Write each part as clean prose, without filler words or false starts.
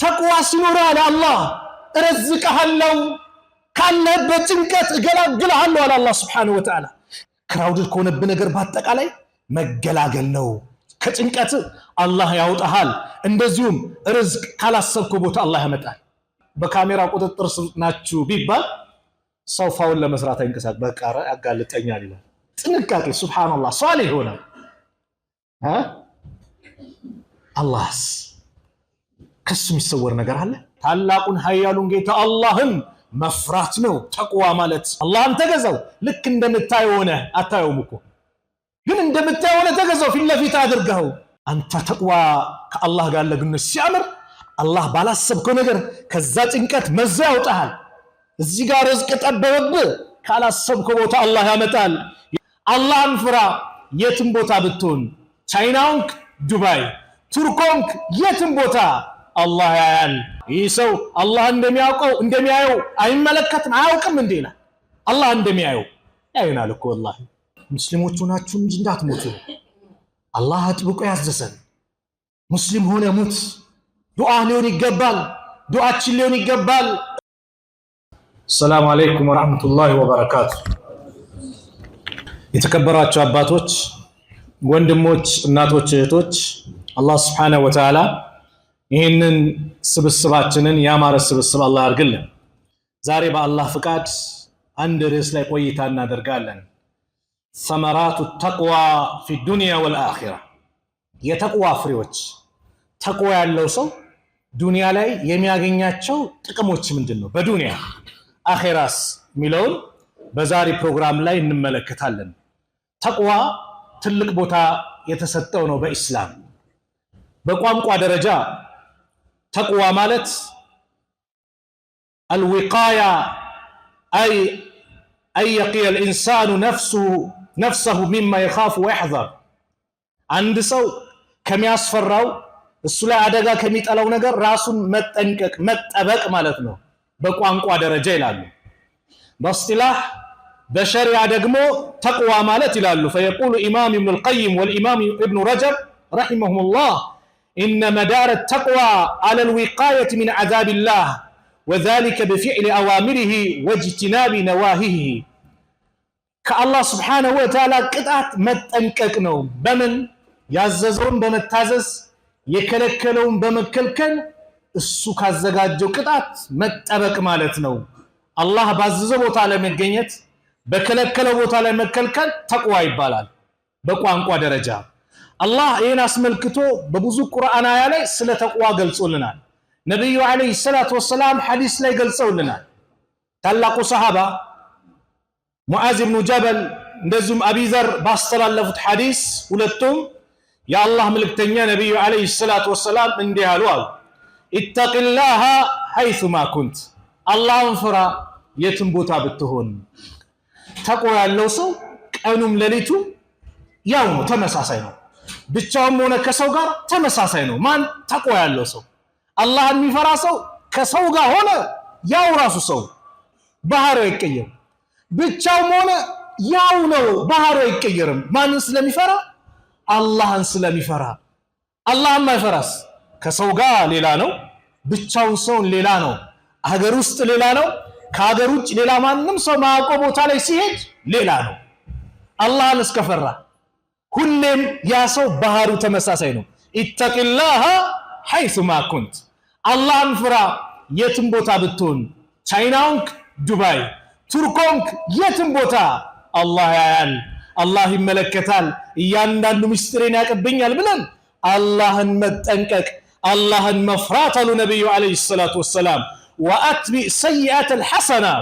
ተቅዋ ሲኖርህ አለ አላህ እረዝቅሃለሁ፣ ካለህበት ጭንቀት እገላግልሃለሁ አለ አላህ ሱብሓነሁ ወተዓላ። ክራውድድ ከሆነብህ ነገር በአጠቃላይ መገላገል ነው። ከጭንቀት አላህ ያውጣሃል። እንደዚሁም ርዝቅ ካላሰብከው ቦታ አላህ ያመጣል። በካሜራ ቁጥጥር ስር ናችሁ ቢባል ሰው ፋውን ለመስራት አይንቀሳቀስ፣ በቃ ያጋልጠኛል ይላል። ጥንቃቄ ሱብሃንአላህ ሷሊህ ይሆናል። አላህስ ከሱ የሚሰወር ነገር አለ? ታላቁን ኃያሉን ጌታ አላህን መፍራት ነው ተቅዋ ማለት። አላህን ተገዛው። ልክ እንደምታየው ሆነ አታየውም እኮ ግን እንደምታየው ሆነ ተገዛው፣ ፊት ለፊት አድርገው። አንተ ተቅዋ ከአላህ ጋር ለግንኙነት ሲያምር አላህ ባላሰብከው ነገር ከዛ ጭንቀት መዛ ያውጣሃል። እዚህ ጋር ርዝቅ ጠበበብህ፣ ካላሰብከው ቦታ አላህ ያመጣል። አላህን ፍራ። የትም ቦታ ብትሆን ቻይናውንክ፣ ዱባይ፣ ቱርኮንክ፣ የትም ቦታ አላህ ያያል። ይህ ሰው አላህ እንደሚያውቀው እንደሚያየው አይመለከትም አያውቅም እንዴ ይላል። አላህ እንደሚያየው ያየናል እኮ ወላሂ። ሙስሊሞች ሆናችሁ እንጂ እንዳትሞቱ አላህ አጥብቆ ያዘዘን። ሙስሊም ሆነ ሙት። ዱዓ ሊሆን ይገባል፣ ዱዓችን ሊሆን ይገባል። ሰላም አለይኩም ወራህመቱላሂ ወበረካቱ። የተከበራችሁ አባቶች፣ ወንድሞች፣ እናቶች፣ እህቶች አላህ ሱብሓነሁ ወተዓላ ይህንን ስብስባችንን ያማረ ስብስብ አላህ ያድርግልን። ዛሬ በአላህ ፍቃድ አንድ ርዕስ ላይ ቆይታ እናደርጋለን። ሰመራቱ ተቅዋ ፊ ዱንያ ወልአኺራ። የተቅዋ ፍሬዎች። ተቅዋ ያለው ሰው ዱንያ ላይ የሚያገኛቸው ጥቅሞች ምንድነው? በዱንያ አኺራስ የሚለውን በዛሬ ፕሮግራም ላይ እንመለከታለን። ተቅዋ ትልቅ ቦታ የተሰጠው ነው በኢስላም። በቋንቋ ደረጃ ተቅዋ ማለት አልዊቃያ አይ يقي الإنسان نفسه مما يخاف ويحذر። አንድ ሰው ከሚያስፈራው እሱ ላይ አደጋ ከሚጠላው ነገር ራሱን መጠንቀቅ መጠበቅ ማለት ነው በቋንቋ ደረጃ ይላሉ። በእስጢላህ በሸሪዓ ደግሞ ተቅዋ ማለት ይላሉ فيقول إمام ابن القيم والإمام ابن رجب رحمهم الله إن مدار التقوى على الوقاية من عذاب الله وذلك بفعل أوامره واجتناب نواهيه። كالله سبحانه وتعالى قطعت متنقق ነው። በምን ያዘዘውን በመታዘዝ የከለከለውን በመከልከል እሱ ካዘጋጀው ቅጣት መጠበቅ ማለት ነው። አላህ ባዘዘው ቦታ ላይ መገኘት፣ በከለከለው ቦታ ላይ መከልከል ተቅዋ ይባላል በቋንቋ ደረጃ። አላህ ይህን አስመልክቶ በብዙ ቁርአን አያ ላይ ስለ ተቅዋ ገልጾልናል። ነብዩ አለይሂ ሰላቱ ወሰላም ሐዲስ ላይ ገልጸውልናል። ታላቁ ሰሃባ ሙዓዝ ኢብኑ ጀበል እንደዚሁም አቢ ዘር ባስተላለፉት ሐዲስ ሁለቱም የአላህ መልእክተኛ ነብዩ አለይሂ ሰላቱ ወሰላም እንዲህ አሉ ኢተቂላህ ሐይሱማ ኩንት፣ አላህን ፍራ የትም ቦታ ብትሆን። ተቅዋ ያለው ሰው ቀኑም ሌሊቱም ያው ነው፣ ተመሳሳይ ነው። ብቻውም ሆነ ከሰው ጋር ተመሳሳይ ነው። ማን ተቅዋ ያለው ሰው አላህን የሚፈራ ሰው ከሰው ጋር ሆነ ያው ራሱ ሰው ባህሪው አይቀየርም። ብቻውም ሆነ ያው ነው፣ ባህሪው አይቀየርም። ማንን ስለሚፈራ? አላህን ስለሚፈራ። አላህን ማይፈራስ ከሰው ጋር ሌላ ነው፣ ብቻውን ሰው ሌላ ነው፣ ሀገር ውስጥ ሌላ ነው፣ ከሀገር ውጭ ሌላ ማንም ሰው ማያውቀው ቦታ ላይ ሲሄድ ሌላ ነው። አላህን እስከፈራ ሁሌም ያ ሰው ባህሪው ተመሳሳይ ነው። ኢተቂላህ ሐይሱማ ኩንት፣ አላህን ፍራ የትም ቦታ ብትሆን። ቻይናውንክ፣ ዱባይ፣ ቱርኮንክ፣ የትም ቦታ አላህ ያያል፣ አላህ ይመለከታል። እያንዳንዱ ምስጢሬን ያቀብኛል ብለን አላህን መጠንቀቅ አላህን መፍራት አሉ ነብዩ አለይሂ ሰላቱ ወሰላም። ወአትቢ ሰይአተ الحسنه፣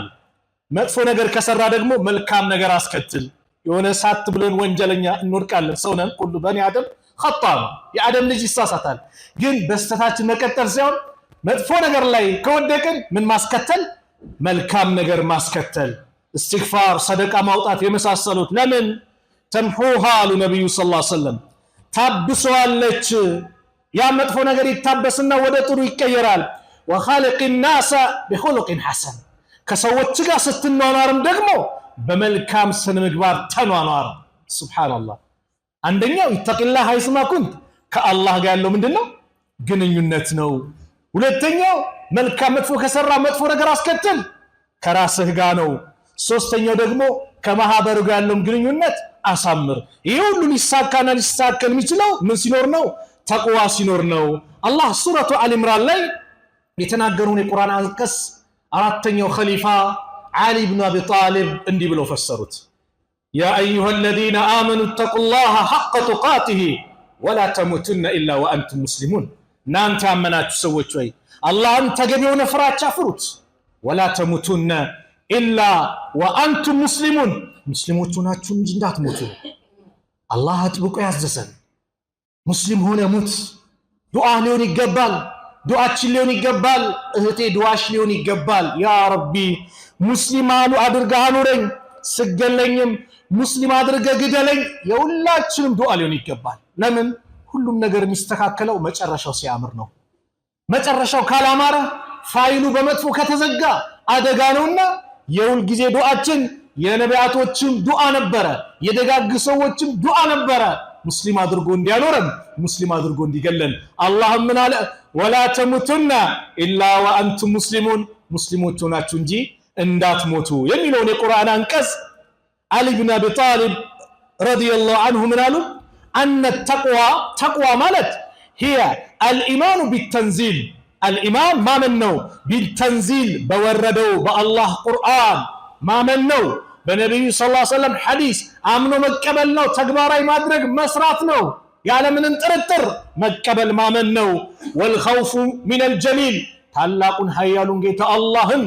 መጥፎ ነገር ከሰራ ደግሞ መልካም ነገር አስከትል። የሆነ ሳት ብለን ወንጀለኛ እንወድቃለን። ሰውነን ሁሉ በኒ አደም خطأ ነው። የአደም ልጅ ይሳሳታል። ግን በስተታችን መቀጠል ሳይሆን መጥፎ ነገር ላይ ከወደቅን ምን ማስከተል? መልካም ነገር ማስከተል፣ እስትግፋር፣ ሰደቃ ማውጣት የመሳሰሉት። ለምን ተንሑሃ አሉ ነብዩ ሰለላሁ ዐለይሂ ወሰለም። ታብሰዋለች። ያ መጥፎ ነገር ይታበስና ወደ ጥሩ ይቀየራል። ወኻሊቅ الناس بخلق حسن፣ ከሰዎች ጋር ስትኗኗርም ደግሞ በመልካም ስነ ምግባር ተኗኗር። ሱብሃንአላህ። አንደኛው ኢተቂላህ ሐይሱማ ኩንት ከአላህ ጋር ያለው ምንድነው? ግንኙነት ነው። ሁለተኛው መልካም መጥፎ ከሰራ መጥፎ ነገር አስከትል ከራስህ ጋር ነው። ሶስተኛው ደግሞ ከማህበሩ ጋር ያለው ግንኙነት አሳምር። ይሄ ሁሉ ሊሳካና ሊሳከል የሚችለው ምን ሲኖር ነው? ተቅዋ ሲኖር ነው። አላህ ሱረቱ አሊ ኢምራን ላይ የተናገሩን የቁርአን አንቀጽ አራተኛው ኸሊፋ ዓሊ ኢብኑ አቢ ጣሊብ እንዲህ ብለው ፈሰሩት። ያ አዩሃ الذين آمنوا اتقوا الله حق تقاته ولا تموتن إلا وأنتم مسلمون። እናንተ ያመናችሁ ሰዎች ሆይ አላህን ተገቢውን ፍራቻ ፍሩት። ولا تموتن إلا وأنتم مسلمون። ሙስሊሞች ሆናችሁ እንጂ እንዳትሞቱ አላህ አጥብቆ ያዘዘን። ሙስሊም ሆነ ሙት። ዱዓ ሊሆን ይገባል። ዱዓችን ሊሆን ይገባል። እህቴ ዱዓሽ ሊሆን ይገባል። ያ ረቢ ሙስሊም አድርገህ አኑረኝ፣ ስገለኝም ሙስሊም አድርገህ ግደለኝ። የሁላችንም ዱዓ ሊሆን ይገባል። ለምን? ሁሉም ነገር የሚስተካከለው መጨረሻው ሲያምር ነው። መጨረሻው ካላማረ ፋይሉ በመጥፎ ከተዘጋ አደጋ ነውና የሁል ጊዜ ዱዓችን የነቢያቶችም ዱዓ ነበረ፣ የደጋግ ሰዎችም ዱዓ ነበረ። ሙስሊም አድርጎ እንዲያኖረን፣ ሙስሊም አድርጎ እንዲገለን። አላህ ምን አለ? ወላ ተሙቱና ኢላ ወአንቱም ሙስሊሙን፣ ሙስሊሞች ሆናችሁ እንጂ እንዳትሞቱ የሚለውን የቁርአን አንቀጽ አሊ ብን አቢ ጣሊብ ረዲየላሁ ዐንሁ ምን አሉ? አነ ተቅዋ ማለት ሂየ አልኢማኑ ቢተንዚል፣ አልኢማን ማመን ነው። ቢተንዚል በወረደው በአላህ ቁርአን ማመን ነው። በነቢዩ ሰለላሁ ዐለይሂ ወሰለም ሐዲስ አምኖ መቀበል ነው። ተግባራዊ ማድረግ መስራት ነው። ያለምንም ጥርጥር መቀበል ማመን ነው። ወልኸውፉ ሚነል ጀሊል፣ ታላቁን ኃያሉን ጌታ አላህን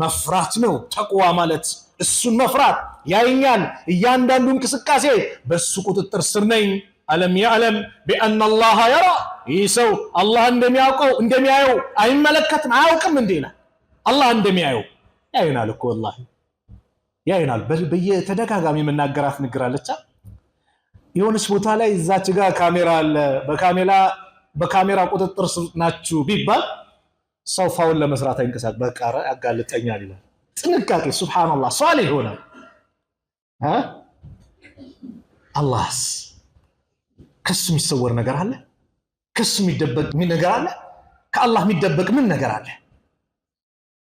መፍራት ነው ተቅዋ ማለት። እሱን መፍራት ያየኛል፣ እያንዳንዱ እንቅስቃሴ በሱ ቁጥጥር ስር ነኝ። አለም ያዕለም ቢአነ አላህ የራ፣ ይህ ሰው አላህ እንደሚያውቀው እንደሚያየው አይመለከትም አያውቅም እንዴ ይላል። አላህ እንደሚያየው ያየናል እኮ ወላሂ ያየናል። በየተደጋጋሚ የምናገራት ንግር አለች። የሆነች ቦታ ላይ እዛች ጋር ካሜራ አለ፣ በካሜራ ቁጥጥር ስር ናችሁ ቢባል ሰው ፋውን ለመስራት አይንቀሳቀስ፣ በቃ ያጋልጠኛል ይላል። ጥንቃቄ ሱብሃንአላህ ሷሊህ ይሆናል። አላህስ ከሱ የሚሰወር ነገር አለ? ከሱ የሚደበቅ ምን ነገር አለ? ከአላህ የሚደበቅ ምን ነገር አለ?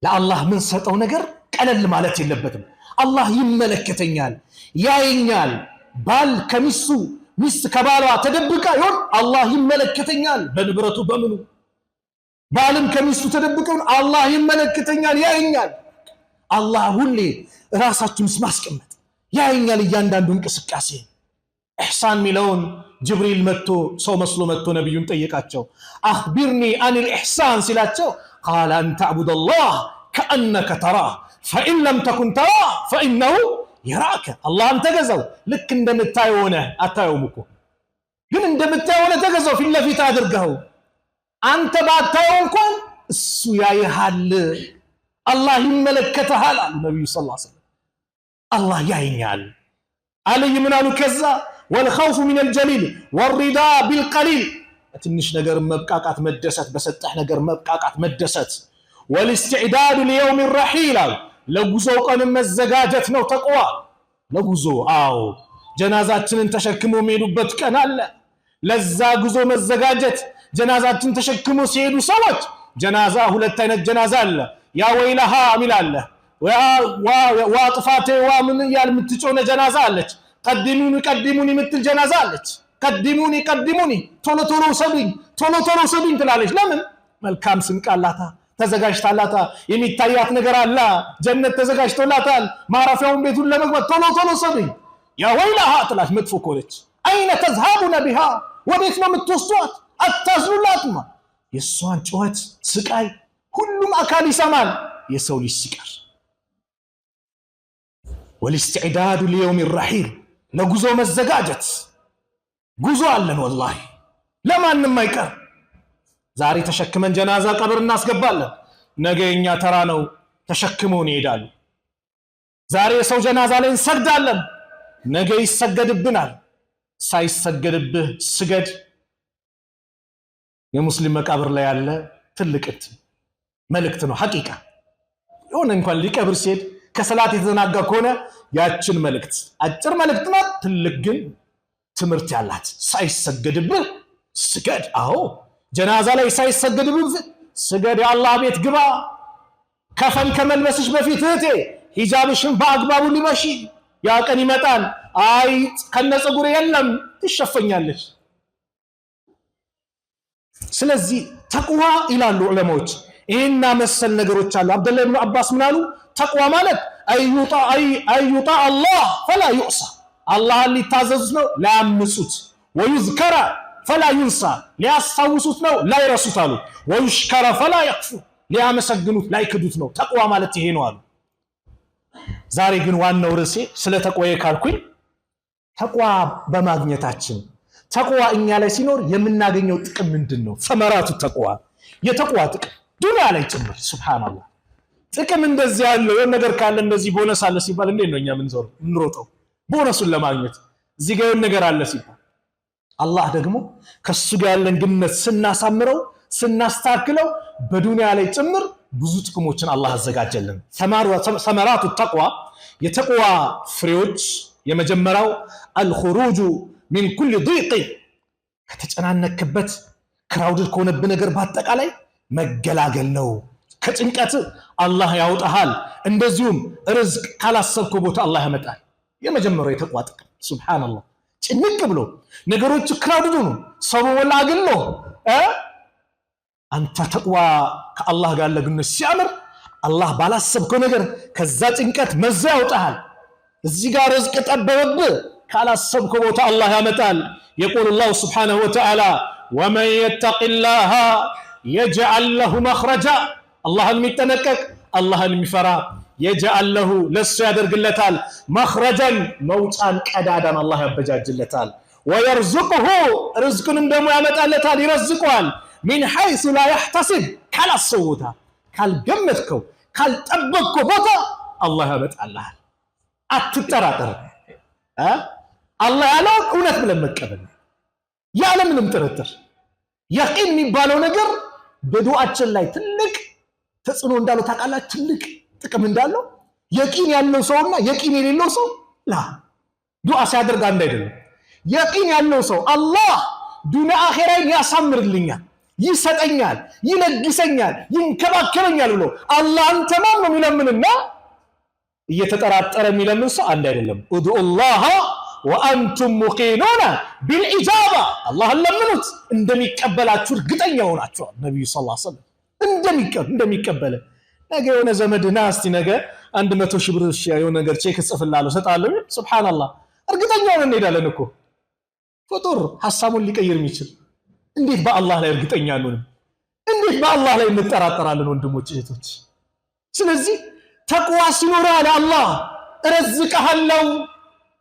ለአላህ ምን ሰጠው ነገር ቀለል ማለት የለበትም። አላህ ይመለከተኛል፣ ያየኛል። ባል ከሚስቱ ሚስት ከባሏ ተደብቃ ይሆን አላህ ይመለከተኛል፣ በንብረቱ በምኑ። ባልም ከሚስቱ ተደብቀው አላህ ይመለከተኛል፣ ያየኛል። አላህ ሁሌ ራሳችሁን ማስቀመጥ ያየኛል እያንዳንዱ እንቅስቃሴ። ኢሕሳን ሚለውን ጅብሪል መጥቶ ሰው መስሎ መጥቶ ነብዩን ጠየቃቸው። አኽቢርኒ አኒል ኢሕሳን ሲላቸው ቃለ አን ተዕቡደላህ ከአነከ ተራህ ፈኢን ለም ተኩን ተራህ ፈኢነሁ የራከ። አላህን ተገዛው ልክ እንደምታየው ሆነ። አታየውም እኮ ግን እንደምታየው ሆነ ተገዛው፣ ፊት ለፊት አድርገው። አንተ ባታየው እንኳን እሱ ያይሃል፣ አላህ ይመለከተሃል አሉ ነብዩ ሰለላሁ ዐለይሂ ወሰለም። አላህ ያየኛል። አለይ ምን አሉ? ከዛ ወልኸውፉ ሚነል ጀሊል ወሪዳ ቢልቀሊል፣ ትንሽ ነገር መብቃቃት መደሰት፣ በሰጠህ ነገር መብቃቃት መደሰት። ወልእስትዕዳዱ ሊየውም ረሒል፣ ለጉዞው ቀን መዘጋጀት ነው ተቅዋ። ለጉዞ አዎ፣ ጀናዛችንን ተሸክሞ የሚሄዱበት ቀን አለ። ለዛ ጉዞ መዘጋጀት። ጀናዛችን ተሸክሞ ሲሄዱ ሰዎች ጀናዛ ሁለት አይነት ጀናዛ አለ። ያ ወይለሃ ሚል አለ፣ ዋ ጥፋቴ ዋ ምን እያል የምትጮነ ጀናዛ አለች። ቀድሙኒ ቀድሙኒ የምትል ጀናዛ አለች። ቀድሙኒ ቀድሙኒ፣ ቶሎ ቶሎ ሰዱኝ፣ ቶሎ ቶሎ ሰዱኝ ትላለች። ለምን? መልካም ስንቃላታ ተዘጋጅታላታ፣ የሚታያት ነገር አለ፣ ጀነት ተዘጋጅቶላታል፣ ማረፊያውን ቤቱን ለመግባት ቶሎ ቶሎ ሰዱኝ። ያ ወይለሃ ትላለች መጥፎ ከሆነች። አይነ ተዝሃቡነ ቢሃ፣ ወዴት ነው የምትወስዷት? አታዝኑላትማ። የእሷን ጩኸት ስቃይ ሁሉም አካል ይሰማል፣ የሰው ልጅ ሲቀር። ወልእስትዕዳዱ ሊየውም ረሒል፣ ለጉዞ መዘጋጀት። ጉዞ አለን ወላሂ፣ ለማንም አይቀር። ዛሬ ተሸክመን ጀናዛ ቀብር እናስገባለን፣ ነገ የኛ ተራ ነው፣ ተሸክመውን ይሄዳሉ። ዛሬ የሰው ጀናዛ ላይ እንሰግዳለን፣ ነገ ይሰገድብናል። ሳይሰገድብህ ስገድ። የሙስሊም መቃብር ላይ ያለ ትልቅ መልእክት ነው። ሐቂቃ የሆነ እንኳን ሊቀብር ሲሄድ ከሰላት የተዘናጋ ከሆነ ያችን መልእክት አጭር መልእክት ናት፣ ትልቅ ግን ትምህርት ያላት። ሳይሰገድብህ ስገድ። አዎ ጀናዛ ላይ ሳይሰገድብህ ስገድ፣ የአላህ ቤት ግባ። ከፈን ከመልበስሽ በፊት እህቴ ሂጃብሽን በአግባቡ ልበሺ። ያ ቀን ይመጣል። አይ ከነፀጉር የለም ትሸፈኛለች። ስለዚህ ተቅዋ ይላሉ ዑለማዎች ይሄና መሰል ነገሮች አሉ። አብደላህ ኢብኑ አባስ ምን አሉ? ተቅዋ ማለት አዩጣ አላህ ፈላ ዩዕሳ፣ አላህን ሊታዘዙት ነው ላያምፁት፣ ወዩዝከረ ፈላ ዩንሳ፣ ሊያስታውሱት ነው ላይረሱት አሉ። ወዩሽከረ ፈላ የክፉር፣ ሊያመሰግኑት ላይክዱት ነው። ተቅዋ ማለት ይሄ ነው አሉ። ዛሬ ግን ዋናው ርዕሴ ስለ ተቅዋ ካልኩኝ ተቅዋ በማግኘታችን ተቅዋ እኛ ላይ ሲኖር የምናገኘው ጥቅም ምንድነው? ሰመራቱ ተቅዋ፣ የተቅዋ ጥቅም ዱንያ ላይ ጭምር። ሱብሃንአላህ ጥቅም እንደዚህ ያለው የሆነ ነገር ካለ እንደዚህ ቦነስ አለ ሲባል እንዴት ነው እኛ ምንሮጠው ቦነሱን ለማግኘት? እዚህ ጋር የሆነ ነገር አለ ሲባል አላህ ደግሞ ከሱ ጋር ያለን ግንኙነት ስናሳምረው ስናስተካክለው በዱንያ ላይ ጭምር ብዙ ጥቅሞችን አላህ አዘጋጀልን። ሰመራቱ ተቅዋ የተቅዋ ፍሬዎች የመጀመሪያው አልኹሩጁ ሚን ኩል ዲቅ፣ ከተጨናነክበት ክራውድድ ከሆነብህ ነገር በአጠቃላይ መገላገል ነው። ከጭንቀት አላህ ያውጣሃል። እንደዚሁም ርዝቅ ካላሰብከው ቦታ አላህ ያመጣል። የመጀመሪያው የተቅዋ ጥቅም ሱብሃንአላህ። ጭንቅ ብሎ ነገሮች ክራውድድ ነው ሰው ወላግሎ አንተ ተቅዋ ከአላህ ጋር ለግንኙነት ሲያምር አላህ ባላሰብከው ነገር ከዛ ጭንቀት መዛ ያውጣሃል። እዚህ ጋር ርዝቅ ጠበበብህ ካላሰብከው ቦታ አላህ ያመጣል። يقول الله سبحانه وتعالى ومن يتق الله يجعل له مخرجا، አላህን የሚጠነቀቅ አላህን የሚፈራ يجعل له ለሱ ያደርግለታል مخرجا መውጫን ቀዳዳን አላህ ያበጃጅለታል። ويرزقه ርዝቁንም ደግሞ ያመጣለታል ይረዝቀዋል من حيث لا يحتسب ካላሰውታ ካልገመትከው ካልጠበቅከው ቦታ አላህ ያመጣልሃል። አትጠራጠር። አላህ ያለው እውነት ብለን መቀበል ያለ ምንም ጥርጥር። የቂን የሚባለው ነገር በዱዓችን ላይ ትልቅ ተጽዕኖ እንዳለው ታውቃላችሁ። ትልቅ ጥቅም እንዳለው የቂን ያለው ሰውና የቂን የሌለው ሰው ዱዓ ሲያደርግ አንድ አይደለም። የቂን ያለው ሰው አላህ ዱንያ አኺራን ያሳምርልኛል፣ ይሰጠኛል፣ ይለግሰኛል፣ ይንከባከበኛል ብሎ አላህን ተማም ነው የሚለምንና እየተጠራጠረ የሚለምን ሰው አንድ አይደለም። ኡዱላህ ወአንቱም ሙቂኑና ቢልኢጃባ፣ አላህን ለምኑት እንደሚቀበላችሁ እርግጠኛ ሆናችኋል። ነብዩ ሰለላሁ ዐለይሂ ወሰለም እንደሚቀበል ነገ የሆነ ዘመድ ና እስቲ ነገ 100 ሺህ ብር የሆነ ነገር ቼክ ጽፍላለሁ ሰጣለሁ። ሱብሃንአላህ እርግጠኛ ሆነን እንሄዳለን እኮ። ፍጡር ሐሳቡን ሊቀይር የሚችል እንዴት በአላህ ላይ እርግጠኛ ነን? እንዴት በአላህ ላይ እንጠራጠራለን? ወንድሞች እህቶች፣ ስለዚህ ተቅዋ ሲኖር አለ አላህ እረዝቅሃለሁ፣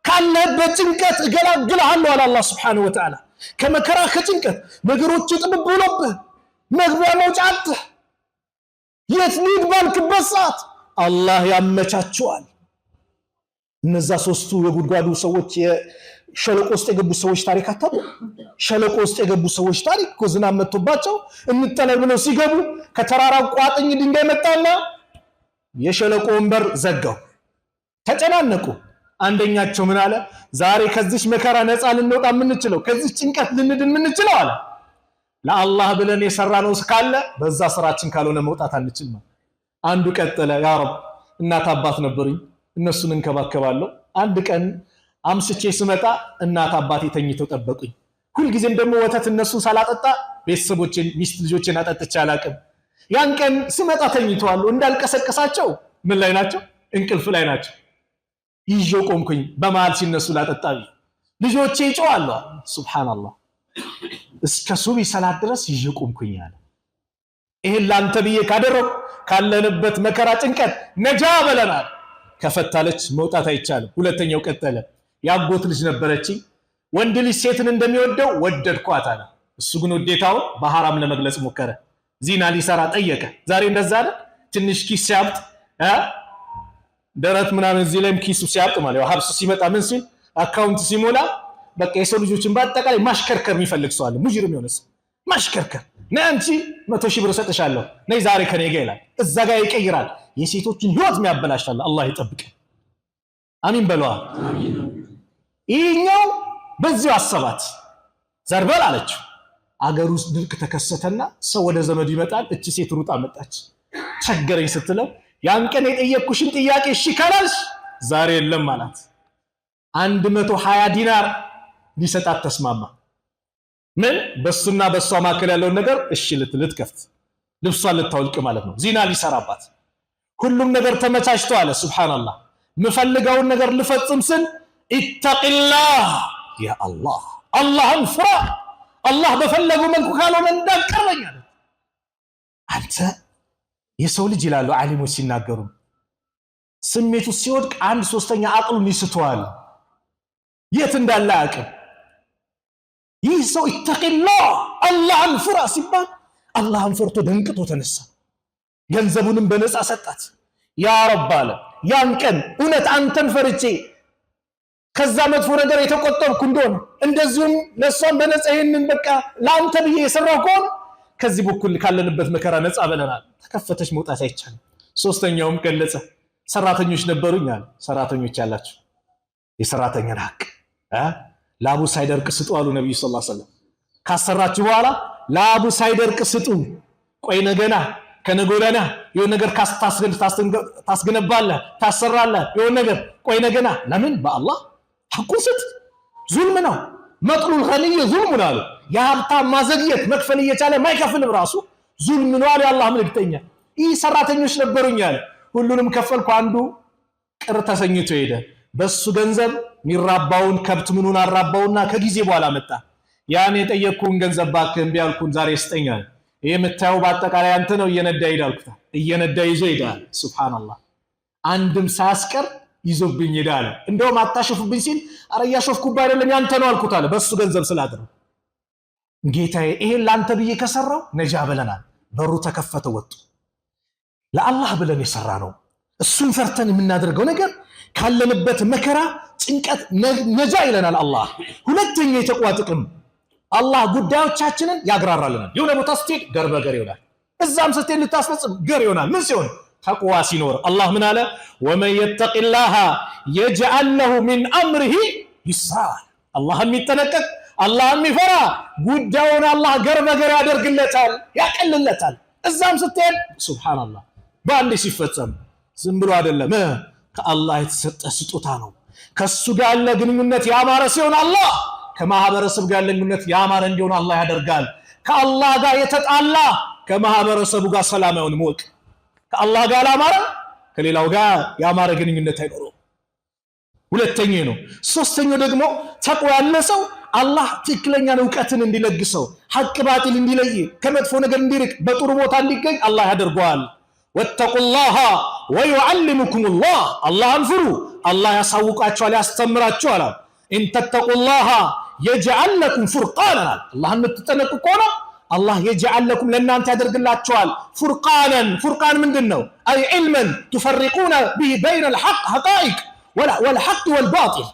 ካለህበት ጭንቀት እገላግልሃለሁ አለ አላህ ሱብሓነሁ ወተዓላ። ከመከራ ከጭንቀት ነገሮች ጥብብ ብሎብህ መግቢያ መውጫ አጥተህ የት ልሂድ ባልክበት ሰዓት አላህ ያመቻቸዋል። እነዛ ሶስቱ የጉድጓዱ ሰዎች ሸለቆ ውስጥ የገቡ ሰዎች ታሪክ አታውቁ? ሸለቆ ውስጥ የገቡ ሰዎች ታሪክ እኮ ዝናብ መጥቶባቸው እንጠለል ብለው ሲገቡ ከተራራው ቋጥኝ ድንጋይ መጣና የሸለቆውን በር ዘጋው። ተጨናነቁ። አንደኛቸው ምን አለ? ዛሬ ከዚህ መከራ ነፃ ልንወጣ የምንችለው ከዚህ ጭንቀት ልንድን የምንችለው አለ ለአላህ ብለን የሰራነው ካለ በዛ ስራችን ካልሆነ መውጣት አንችልም። አንዱ ቀጠለ፣ ያ ረብ እናት አባት ነበሩኝ እነሱን እንከባከባለሁ። አንድ ቀን አምስቼ ስመጣ እናት አባቴ ተኝተው ጠበቁኝ። ሁልጊዜም ደግሞ ወተት እነሱን ሳላጠጣ ቤተሰቦቼን ሚስት ልጆቼን አጠጥቼ አላቅም። ያን ቀን ስመጣ ተኝተዋል። እንዳልቀሰቀሳቸው ምን ላይ ናቸው? እንቅልፍ ላይ ናቸው። ይዤው ቆምኩኝ። በመሃል ሲነሱ ላጠጣቢ ልጆቼ ይጮዋሉ። ሱብሃንአላህ እስከ ሱቢ ሰላት ድረስ ይዤው ቆምኩኝ አለ። ይሄን ላንተ ብዬ ካደረኩ ካለንበት መከራ ጭንቀት ነጃ በለናል። ከፈታለች መውጣት አይቻልም። ሁለተኛው ቀጠለ። ያጎት ልጅ ነበረችኝ። ወንድ ልጅ ሴትን እንደሚወደው ወደድኳት አለ። እሱ ግን ውዴታውን በሐራም ለመግለጽ ሞከረ። ዚና ሊሰራ ጠየቀ። ዛሬ እንደዛ አይደል? ትንሽ ኪስ ሲያብጥ ደረት ምናምን እዚህ ላይም ኪሱ ሲያብጥ ማለት ነው። ሀብሱ ሲመጣ ምን ሲል አካውንት ሲሞላ በቃ የሰው ልጆችን በአጠቃላይ ማሽከርከር የሚፈልግ ሰው አለ። ሙጅሪም የሆነ ሰው ማሽከርከር። ነይ አንቺ 100 ሺህ ብር ሰጥሻለሁ ነይ ዛሬ ከኔ ጋር ይላል። እዛ ጋር ይቀይራል። የሴቶችን ህይወት የሚያበላሻል። አላህ ይጠብቅ። አሚን በለዋ። ይሄኛው በዚሁ አሰባት። ዘርበል አለችው። አገር ውስጥ ድርቅ ተከሰተና ሰው ወደ ዘመዱ ይመጣል። እቺ ሴት ሩጣ መጣች። ቸገረኝ ስትለው ያን ቀን የጠየቅኩሽን ጥያቄ እሺ ካላልሽ ዛሬ የለም አላት። 120 ዲናር ሊሰጣት ተስማማ። ምን በሱና በሷ መካከል ያለውን ነገር እሺ ልትከፍት ልብሷን ልታወልቅ ማለት ነው። ዚና ሊሰራባት ሁሉም ነገር ተመቻችቶ አለ። ሱብሃንአላህ ምፈልገውን ነገር ልፈጽም ስል ኢተቂላህ ያ አላህ አላህን ፍራ፣ አላህ በፈለገው መልኩ ካልሆነ እንዳትቀርበኝ አለ። አንተ የሰው ልጅ ይላሉ ዓሊሞች ሲናገሩ ስሜቱ ሲወድቅ 1/3 አቅሉን ይስተዋል፣ የት እንዳለ አያውቅም። ይህ ሰው ኢተቂላህ አላህን ፍራ ሲባል አላህን ፈርቶ ደንቅቶ ተነሳ። ገንዘቡንም በነፃ ሰጣት። ያ ረብ አለ ያን ቀን እውነት አንተን ፈርቼ ከዛ መጥፎ ነገር የተቆጠብኩ እንደሆነ እንደዚሁም ለሷም በነፃ ይሄንን በቃ ለአንተ ብዬ የሰራው ከሆነ ከዚህ በኩል ካለንበት መከራ ነፃ በለናል። ተከፈተች፣ መውጣት አይቻልም። ሶስተኛውም ገለጸ። ሰራተኞች ነበሩኝ አለ። ሰራተኞች ያላችሁ የሰራተኛን ሐቅ ላቡ ሳይደርቅ ስጡ አሉ ነብዩ ሰለላሁ ዐለይሂ ወሰለም። ካሰራችሁ በኋላ ላቡ ሳይደርቅ ስጡ። ቆይ ነገና ከነጎዳና የሆነ ነገር ታስገነባለህ ታሰራለህ። የሆነ ነገር ቆይ ነገና ለምን በአላህ ሐቁን ስጥ። ዙልም ነው። መጥሉል ገኒይ ዙልም ነው። የሀብታም ማዘግየት መክፈል እየቻለ ማይከፍልም ራሱ ዙልም ነው አለ አላህ መልእክተኛ። ይህ ሰራተኞች ነበሩኝ አለ። ሁሉንም ከፈልኩ። አንዱ ቅር ተሰኝቶ ሄደ። በሱ ገንዘብ ሚራባውን ከብት ምኑን አራባውና ከጊዜ በኋላ መጣ። ያን የጠየቅኩን ገንዘብ ባክህ እምቢ አልኩን ዛሬ ስጠኝ አለ። ይሄ የምታየው በአጠቃላይ አንተ ነው እየነዳ ይሄዳል። እየነዳ ይዞ ይሄዳል። ሱብሃንአላህ አንድም ሳያስቀር ይዞብኝ ይሄዳል። እንደውም አታሽፉብኝ ሲል አረ ያሾፍኩባ አይደለም ያንተ ነው አልኩት አለ። በሱ ገንዘብ ስላደረው ጌታዬ ይሄን ላንተ ብዬ ከሰራው ነጃ ብለናል። በሩ ተከፈተ፣ ወጡ። ለአላህ ብለን የሰራ ነው እሱን ፈርተን የምናደርገው ነገር ካለንበት መከራ ጭንቀት ነጃ ይለናል አላህ። ሁለተኛ የተቋ ጥቅም አላህ ጉዳዮቻችንን ያግራራልናል። የሆነ ቦታ ስትሄድ ገር በገር ይሆናል። እዛም ስትሄድ ልታስፈጽም ገር ይሆናል። ምን ሲሆን ተቅዋ ሲኖር። አላህ ምን አለ? ወመን የተቂላህ የጅዐል ለሁ ሚን አምሪሂ ይስራ። አላህ የሚጠነቀቅ አላህ የሚፈራ ጉዳዩን አላህ ገር በገር ያደርግለታል፣ ያቀልለታል። እዛም ስትሄድ ሱብሃንአላህ በአንዴ ሲፈጸም ዝም ብሎ አይደለም፣ ከአላህ የተሰጠ ስጦታ ነው። ከሱ ጋር ያለ ግንኙነት ያማረ ሲሆን አላህ ከማህበረሰብ ጋር ያለ ግንኙነት ያማረ እንዲሆን አላህ ያደርጋል። ከአላህ ጋር የተጣላ ከማህበረሰቡ ጋር ሰላም አይሆንም። ወቅ ከአላህ ጋር ያማረ ከሌላው ጋር ያማረ ግንኙነት አይኖርም። ሁለተኛው ነው። ሶስተኛው ደግሞ ተቅዋ ያለ ሰው አላህ ትክክለኛን ዕውቀትን እንዲለግሰው፣ ሐቅ ባጢል እንዲለይ፣ ከመጥፎ ነገር እንዲርቅ፣ በጥሩ ቦታ እንዲገኝ አላህ ያደርገዋል። ወተቁላህ ወዩዓልሙኩሙላህ አላህን ፍሩ፣ አላህ ያሳውቃችኋል፣ ያስተምራችኋል። ኢንተተቁላህ የጅዐል ለኩም ፉርቃናን አላህን የምትጠነቅቁ ከሆነ አላህ የጅዐል ለኩም ለእናንተ ያደርግላችኋል ፉርቃናን። ፉርቃን ምንድን ነው? አይ ዒልመን ቱፈሪቁነ ቢሂ በይነ አልሐቅ ወልሐቅ ወልባጢል፣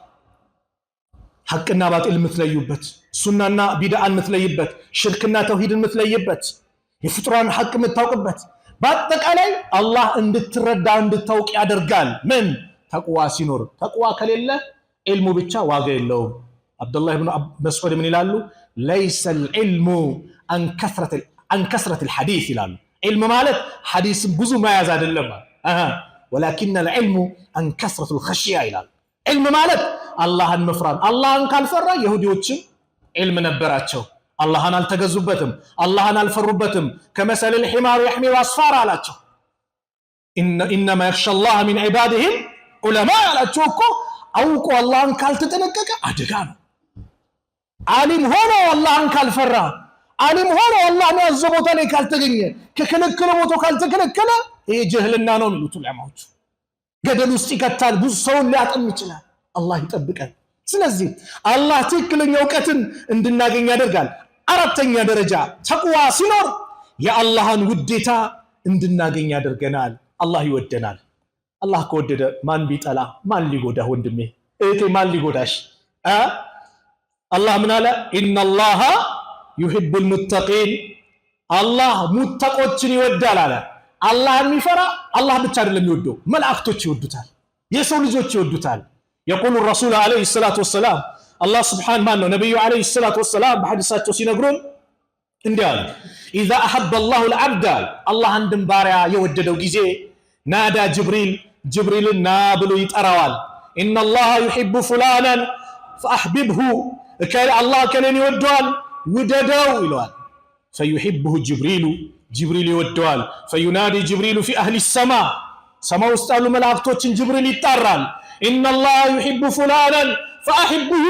ሐቅና ባጢል የምትለዩበት፣ ሱናና ቢድዓን የምትለይበት፣ ሽርክና ተውሂድን የምትለይበት፣ የፍጡራን ሐቅ የምታውቅበት፣ በአጠቃላይ አላህ እንድትረዳ እንድታውቅ ያደርጋል። ምን? ተቅዋ ሲኖር። ተቅዋ ከሌለ ዒልሙ ብቻ ዋጋ የለውም። አብዱላህ ብኑ መስዑድ ምን ይላሉ? ለይሰል ዒልሙ አን ከስረቲል ሐዲስ ይላሉ። ዒልም ማለት ሐዲስን ብዙ መያዝ አይደለም፣ ወላኪነል ዒልሙ አን ከስረቱል ኸሽያ ይላሉ። ዒልም ማለት አላህን መፍራት። አላህን ካልፈራ የሁዲዎችም ዒልም ነበራቸው፣ አላህን አልተገዙበትም፣ አላህን አልፈሩበትም። ከመሰሊል ሒማር የሕሚሉ አስፋራ አላቸው። ኢነማ የኽሸላህ ሚን ዒባዲሂም ዑለማ አላቸው እኮ። አውቆ አላህን ካልተጠነቀቀ አደጋ ነው። ዓሊም ሆኖ አላህን ካልፈራ፣ ዓሊም ሆኖ አላህ ያዘዘው ቦታ ላይ ካልተገኘ፣ ከከለከለ ቦታ ካልተከለከለ ይሄ ጅህልና ነው የሚሉት ዑለማዎች። ገደል ውስጥ ይከታል፣ ብዙ ሰውን ሊያጠም ይችላል። አላህ ይጠብቀን። ስለዚህ አላህ ትክክለኛ ዕውቀትን እንድናገኝ ያደርጋል። አራተኛ ደረጃ ተቅዋ ሲኖር የአላህን ውዴታ እንድናገኝ ያደርገናል። አላህ ይወደናል። አላህ ከወደደ ማን ቢጠላ ማን ሊጎዳ? ወንድሜ እህቴ ማን ሊጎዳሽ? አላህ ምን አለ? ኢነላሃ ዩሂቡል ሙተቂን አላህ ሙተቆችን ይወዳል አለ። አላህ የሚፈራ አላህ ብቻ አይደለም የሚወደው፣ መላእክቶች ይወዱታል፣ የሰው ልጆች ይወዱታል። የቁሉ ረሱል ዓለይሂ ሰላቱ ወሰላም አላህ ስብሓን ማን ነው ነቢዩ ዓለይሂ ሰላቱ ወሰላም በሐዲሳቸው ሲነግሩን እንዲያል إذا أحب الله العبد الله عندن ባሪያ የወደደው ጊዜ نادى جبريل نابلو يطراዋል إن الله يحب فلانا فأحببه الله كان يودዋል ውደደው ይለዋል فيحبه جبريل يودዋል فينادي جبريل في أهل السماء ሰማይ ውስጥ ያሉ መላእክቶችን ጅብሪል ይጣራል إن الله يحب فلانا فأحبه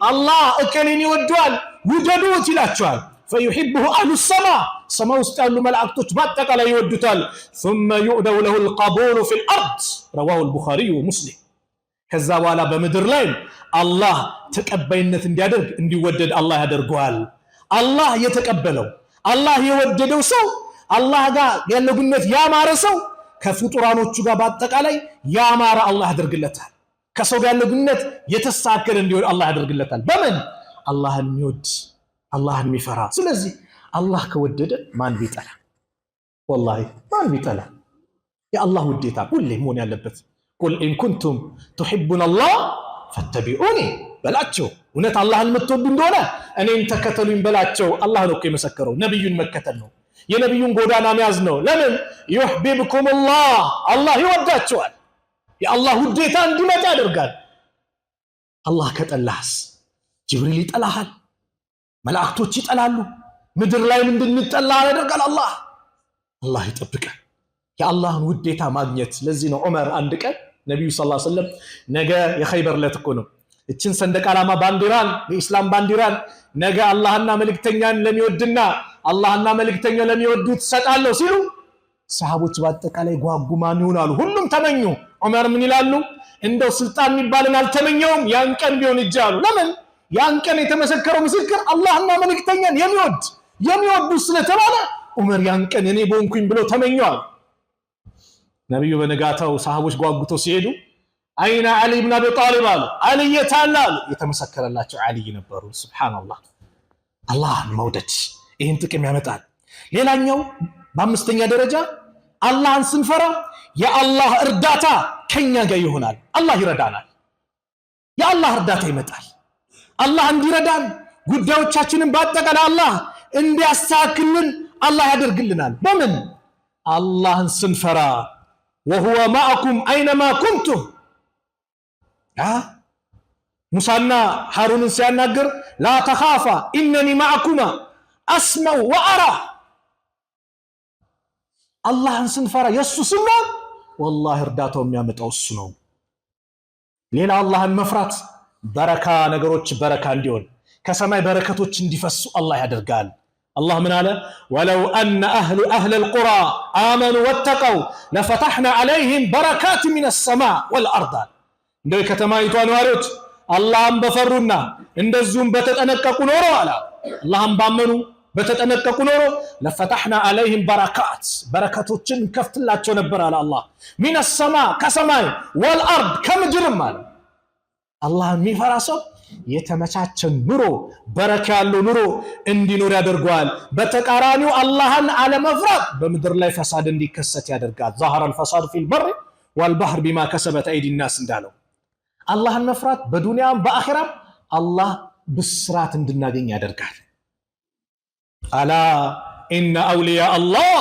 الله كان يودዋል ውደዱት ይላቸዋል فيحبه أهل السماء سماء استعلو ملائكتوች በአጠቃላይ ይወዱታል ثم يؤدوا له القبول في الأرض رواه البخاري ومسلم ከዛ በኋላ በምድር ላይ አላህ ተቀባይነት እንዲያደርግ እንዲወደድ አላህ ያደርገዋል አላህ የተቀበለው አላህ የወደደው ሰው አላህ ጋር ያለው ግንኙነት ያማረ ሰው ከፍጡራኖቹ ጋር በአጠቃላይ ያማረ አላህ ያደርግለታል ከሰው ጋር ያለው ግንኙነት የተሳከረ እንዲሆን አላህ ያደርግለታል በምን አላህን የሚወድ አላህን የሚፈራ ስለዚህ አላህ ከወደደ ማን ቢጠላ والله ማን ቢጠላ የአላህ ውዴታ ሁሌ መሆን ያለበት قل إن كنتم تحبون الله فاتبعوني በላቸው እውነት አላህን የምትወዱ እንደሆነ እኔን ተከተሉኝ በላቸው አላህ ነው እኮ የመሰከረው ነብዩን መከተል ነው የነብዩን ጎዳና መያዝ ነው ለምን يحببكم الله አላህ ይወዳቸዋል የአላህ ውዴታ እንዲመጣ ያደርጋል አላህ ከጠላህስ ጅብሪል ይጠላሃል መላእክቶች ይጠላሉ ምድር ላይ እንድንጠላ ያደርጋል አላህ ይጠብቀን የአላህን ውዴታ ማግኘት ለዚህ ነው ዑመር አንድ ቀን ነብዩ ሰለላሁ ዐለይሂ ወሰለም ነገ የኸይበር ዕለት እኮ ነው እችን ሰንደቅ ዓላማ ባንዲራን የኢስላም ባንዲራን ነገ አላህና መልእክተኛን ለሚወድና አላህና መልእክተኛው ለሚወዱት ሰጣለው ሲሉ ሰሃቦች በአጠቃላይ ጓጉማን ይሆናሉ ሁሉም ተመኙ ዑመር ምን ይላሉ እንደው ስልጣን የሚባልን አልተመኘውም ያን ቀን ቢሆን ይጃሉ ለምን ያን ቀን የተመሰከረው ምስክር አላህና መልእክተኛን የሚወዱ ስለተባለ ዑመር ያን ቀን እኔ ቦንኩኝ ብሎ ተመኘዋል ነብዩ በነጋታው ሰሃቦች ጓጉተው ሲሄዱ አይና አሊ ኢብኑ አቢ ጣሊብ አሉ አሊ የታላል የተመሰከረላቸው አሊ ነበሩ ሱብሃንአላህ አላህን መውደድ ይሄን ጥቅም ያመጣል ሌላኛው በአምስተኛ ደረጃ አላህን ስንፈራ የአላህ እርዳታ ከኛ ጋር ይሆናል አላህ ይረዳናል የአላህ እርዳታ ይመጣል አላህ እንዲረዳን ጉዳዮቻችንን በአጠቃላይ አላህ እንዲያስተካክልን አላህ ያደርግልናል በምን አላህን ስንፈራ وهو معكم اينما كنتم ሙሳና ሃሩንን ሲያናገር لا تخافا انني معكما اسمع وارى አላህን ስንፈራ የሱ ስም والله እርዳታው የሚያመጣው እሱ ነው ሌላ አላህን መፍራት በረካ ነገሮች በረካ እንዲሆን ከሰማይ በረከቶች እንዲፈሱ አላህ ያደርጋል الله من قال ولو أن أهل القرى آمنوا واتقوا لفتحنا عليهم بركات من السماء والأرض እንደው ከተማይቷ ነዋሪዎች አላህን በፈሩና እንደዚሁም በተጠነቀቁ ኖሮ አላ አላህን ባመኑ በተጠነቀቁ ኖሮ ለفتحنا عليهم በረከቶችን ከፍትላቸው ነበር አለ አላህ من السماء ከሰማይ والأرض ከምድርም አለ አላህን የሚፈራ ሰው የተመቻቸ ኑሮ በረካ ያለው ኑሮ እንዲኖር ያደርጋል በተቃራኒው አላህን አለመፍራት በምድር ላይ ፈሳድ እንዲከሰት ያደርጋል ظهر الفساد في البر والبحر بما كسبت ايدي الناس እንዳለው አላህን መፍራት በዱንያም በአኺራም አላህ ብስራት እንድናገኝ ያደርጋል አላ ان اولياء الله